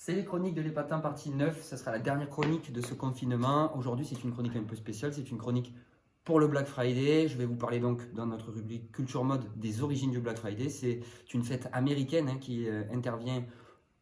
C'est les chroniques de l'Épatant partie 9, ça sera la dernière chronique de ce confinement. Aujourd'hui c'est une chronique un peu spéciale, c'est une chronique pour le Black Friday. Je vais vous parler donc dans notre rubrique Culture Mode des origines du Black Friday. C'est une fête américaine qui intervient,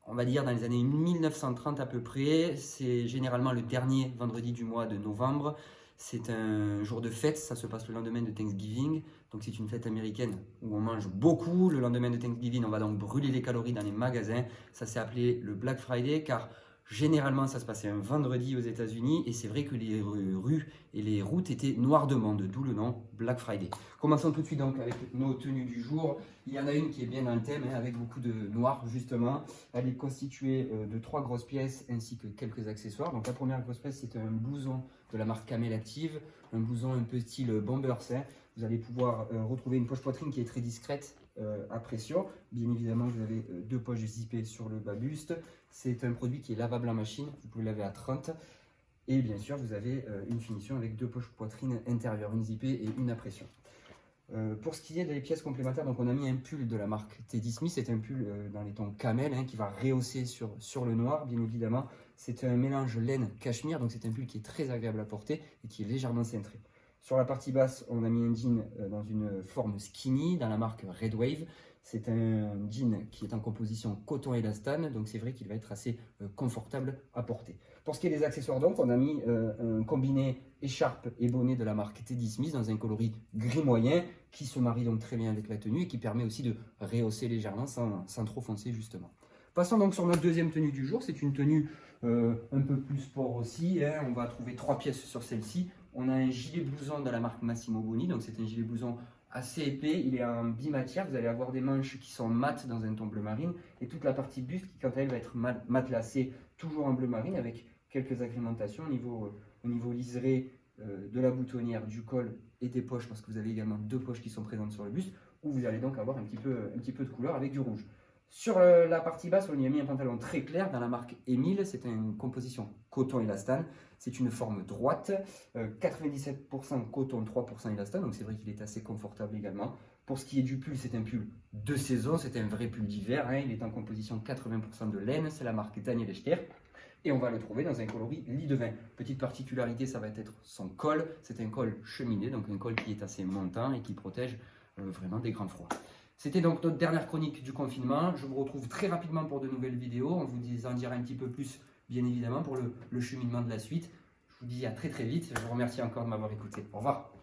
on va dire, dans les années 1930 à peu près. C'est généralement le dernier vendredi du mois de novembre. C'est un jour de fête, ça se passe le lendemain de Thanksgiving. Donc c'est une fête américaine où on mange beaucoup. Le lendemain de Thanksgiving, on va donc brûler les calories dans les magasins. Ça s'est appelé le Black Friday car généralement ça se passait un vendredi aux États-Unis et c'est vrai que les rues et les routes étaient noires de monde, d'où le nom Black Friday. Commençons tout de suite donc avec nos tenues du jour. Il y en a une qui est bien dans le thème, avec beaucoup de noir justement. Elle est constituée de 3 grosses pièces ainsi que quelques accessoires. Donc la première grosse pièce, c'est un blouson de la marque Camel Active, un blouson un peu style Bombers. Vous allez pouvoir retrouver une poche poitrine qui est très discrète à pression. Bien évidemment, vous avez 2 poches zippées sur le bas buste. C'est un produit qui est lavable en machine, vous pouvez le laver à 30. Et bien sûr, vous avez une finition avec 2 poches poitrine intérieures, une zippée et une à pression. Pour ce qui est des pièces complémentaires, donc on a mis un pull de la marque Teddy Smith. C'est un pull dans les tons camel qui va rehausser sur le noir, bien évidemment. C'est un mélange laine-cachemire, donc c'est un pull qui est très agréable à porter et qui est légèrement cintré. Sur la partie basse, on a mis un jean dans une forme skinny, dans la marque Red Wave. C'est un jean qui est en composition coton élastane, donc c'est vrai qu'il va être assez confortable à porter. Pour ce qui est des accessoires, donc, on a mis un combiné écharpe et bonnet de la marque Teddy Smith dans un coloris gris moyen qui se marie donc très bien avec la tenue et qui permet aussi de rehausser légèrement sans trop foncer justement. Passons donc sur notre deuxième tenue du jour. C'est une tenue un peu plus sport aussi. On va trouver 3 pièces sur celle-ci. On a un gilet blouson de la marque Massimo Boni. Donc c'est un gilet blouson assez épais. Il est en bimatière. Vous allez avoir des manches qui sont mates dans un ton bleu marine. Et toute la partie buste qui, quant à elle, va être matelassée toujours en bleu marine avec quelques agrémentations au niveau liseré de la boutonnière, du col et des poches. Parce que vous avez également 2 poches qui sont présentes sur le buste. Où vous allez donc avoir un petit peu de couleur avec du rouge. Sur la partie basse, on y a mis un pantalon très clair dans la marque Emile. C'est une composition coton élastane. C'est une forme droite, 97% coton, 3% élastane. Donc c'est vrai qu'il est assez confortable également. Pour ce qui est du pull, c'est un pull de saison. C'est un vrai pull d'hiver. Il est en composition 80% de laine. C'est la marque Daniel Echter. Et on va le trouver dans un coloris lit de vin. Petite particularité, ça va être son col. C'est un col cheminé, donc un col qui est assez montant et qui protège vraiment des grands froids. C'était donc notre dernière chronique du confinement. Je vous retrouve très rapidement pour de nouvelles vidéos. On vous en dira un petit peu plus, bien évidemment, pour le cheminement de la suite. Je vous dis à très très vite. Je vous remercie encore de m'avoir écouté. Au revoir.